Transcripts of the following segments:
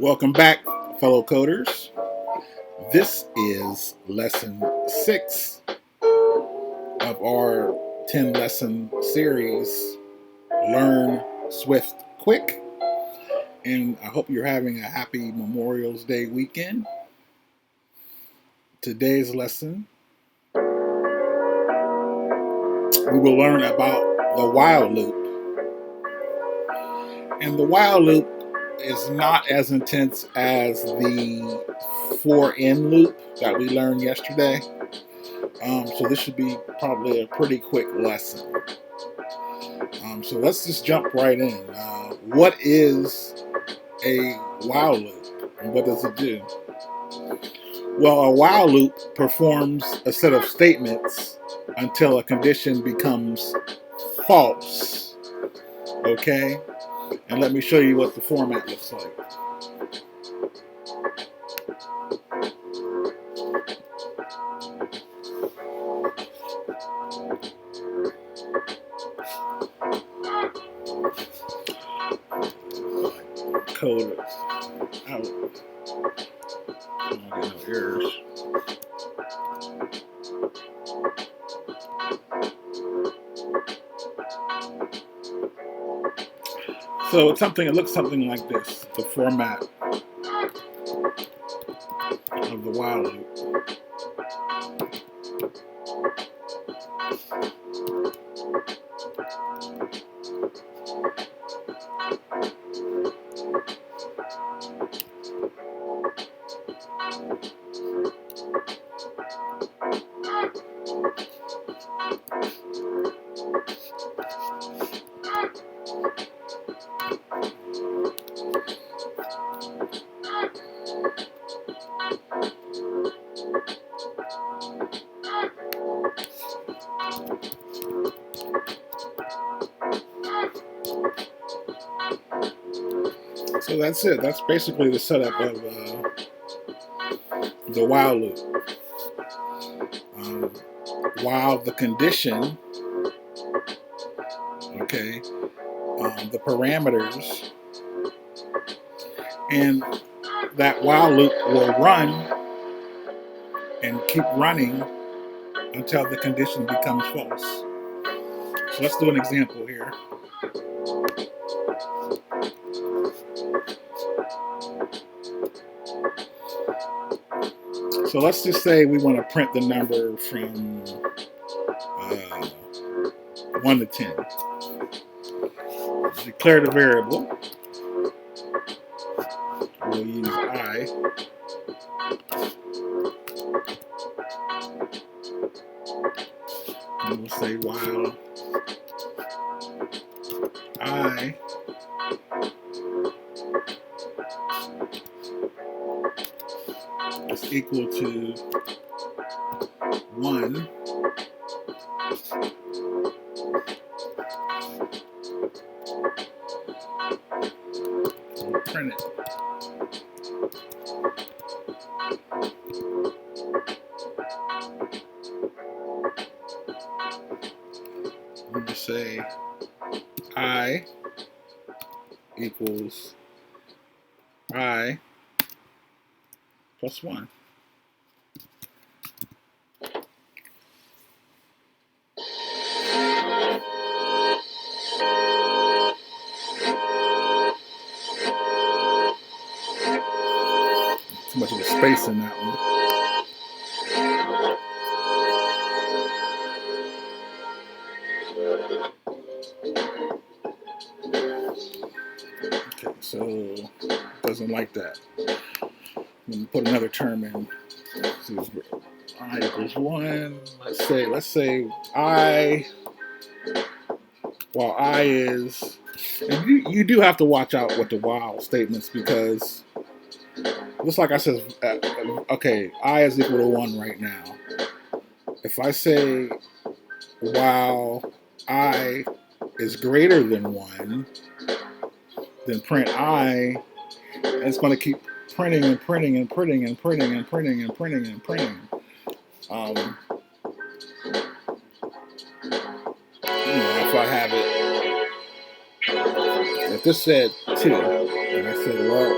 Welcome back, fellow coders. This is lesson 6 of our 10 lesson series, Learn Swift Quick. And I hope you're having a happy Memorial Day weekend. Today's lesson, we will learn about the while loop. And the while loop is not as intense as the for in loop that we learned yesterday. So this should be probably a pretty quick lesson. So let's just jump right in. What is a while loop and what does it do? Well, a while loop performs a set of statements until a condition becomes false. Okay? And let me show you what the format looks like. Code out. I don't get no errors. So it's something. It looks something like this. The format of the while loop. So that's it. That's basically the setup of the while loop. While the condition, okay, the parameters, and that while loop will run and keep running until the condition becomes false. So let's do an example here. So let's just say we want to print the number from 1 to 10. Declare the variable. We'll use I. And we'll say while I is equal to 1, we'll print it. We'll say I equals I plus 1. Too much of a space in that one. Okay, so it doesn't like that. When you put another term in, so I equals 1. Let's say I, while I is, and you do have to watch out with the while statements because just like I said, okay, I is equal to 1 right now. If I say while I is greater than 1, then print I, and it's going to keep printing and printing and printing and printing and printing and printing and printing. If I have it, if this said 2, and I said, well,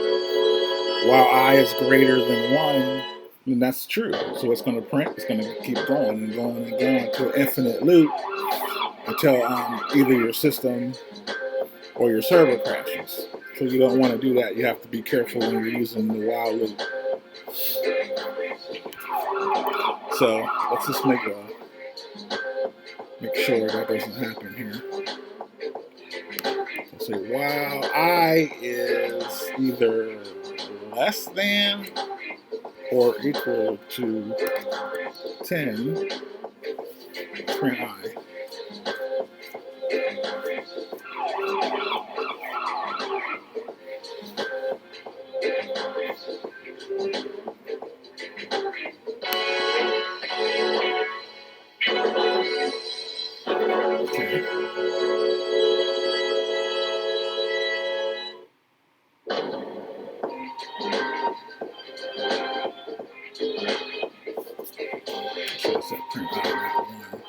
while I is greater than 1, then that's true. So it's going to print, it's going to keep going and going and going to an infinite loop until either your system or your server crashes. So you don't want to do that. You have to be careful when you're using the while loop. So let's just make sure that doesn't happen here. So say while I is either less than or equal to 10, print I. Okay. So it's at print I, not 1.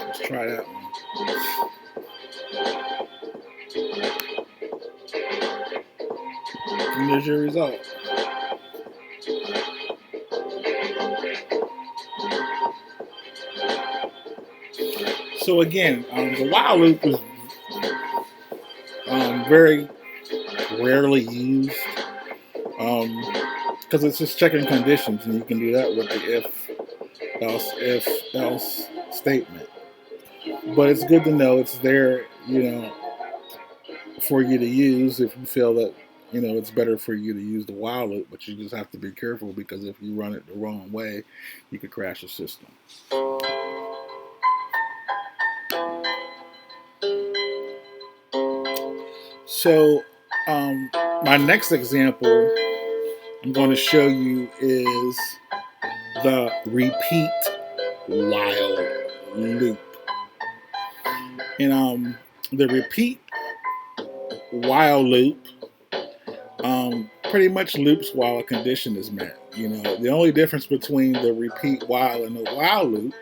Let's try that one. And there's your result. So again, the while loop is very rarely used because it's just checking conditions, and you can do that with the if else statement. But it's good to know it's there, for you to use if you feel that it's better for you to use the while loop. But you just have to be careful, because if you run it the wrong way, you could crash the system. So my next example I'm going to show you is the repeat while loop. And the repeat while loop pretty much loops while a condition is met. The only difference between the repeat while and the while loop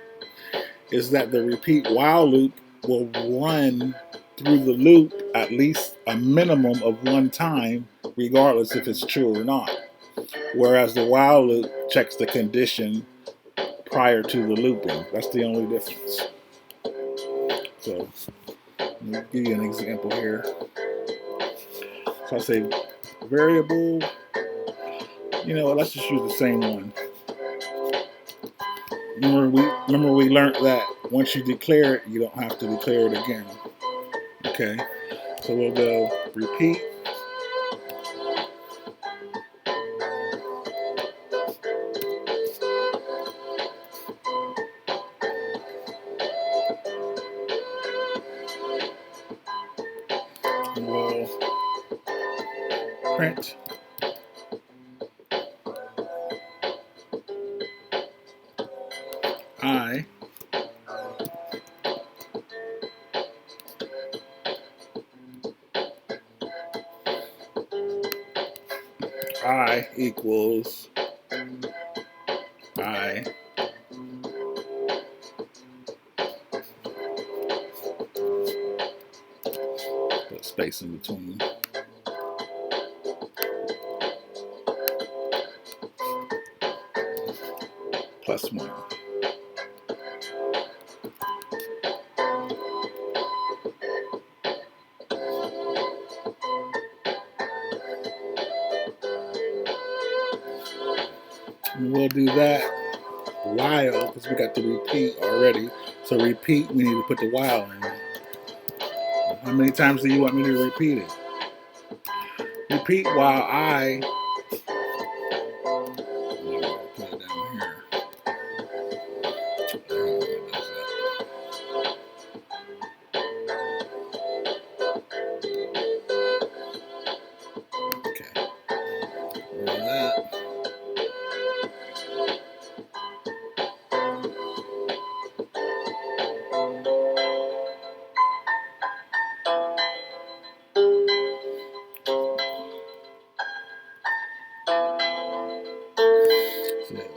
is that the repeat while loop will run through the loop at least a minimum of 1 time, regardless if it's true or not. Whereas the while loop checks the condition prior to the looping. That's the only difference. So let me give you an example here. So I say variable, let's just use the same one. Remember we learned that once you declare it, you don't have to declare it again. Okay, so we'll go repeat. And we'll print I equals I put space in between. Plus 1. And we'll do that while, because we got the repeat already. So repeat, we need to put the while in. How many times do you want me to repeat it? Repeat while I, put it down here. Okay. Roll that.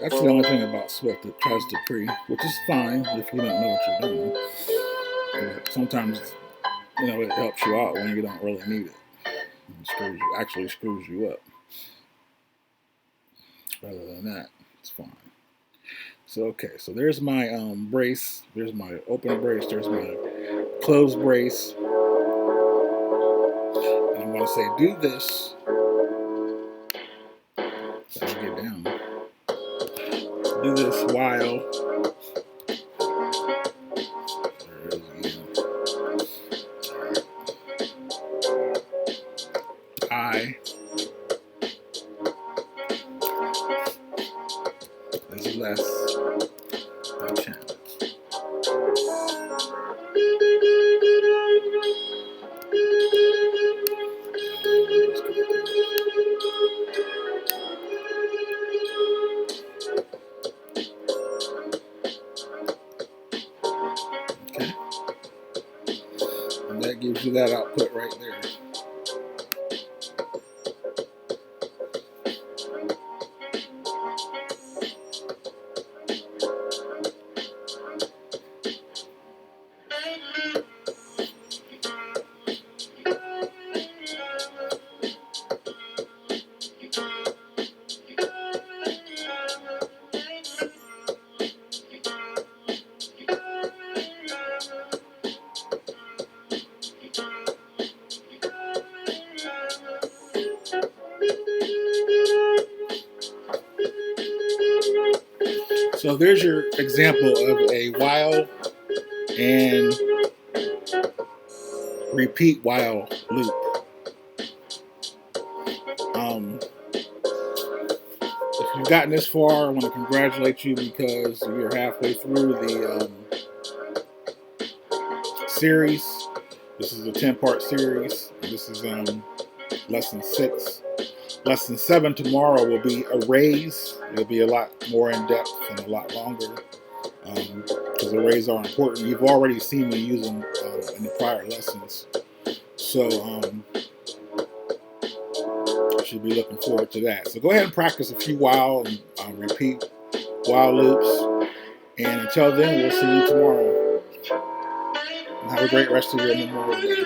That's the only thing about Swift. It tries to which is fine if you don't know what you're doing. But sometimes, it helps you out when you don't really need it. It actually screws you up. Other than that, it's fine. So okay, so there's my brace. There's my open brace. There's my closed brace. And I'm going to say do this. So I get down. Do this while. There it is again. I. Is less than chance. Okay. And that gives you that output right there. So there's your example of a while and repeat while loop. If you've gotten this far, I want to congratulate you because you're halfway through the series. This is a 10-part series. This is lesson 6. Lesson 7 tomorrow will be arrays. It'll be a lot more in depth and a lot longer because arrays are important. You've already seen me use them in the prior lessons. So you should be looking forward to that. So go ahead and practice a few while and repeat while loops. And until then, we'll see you tomorrow. And have a great rest of your Memorial Day.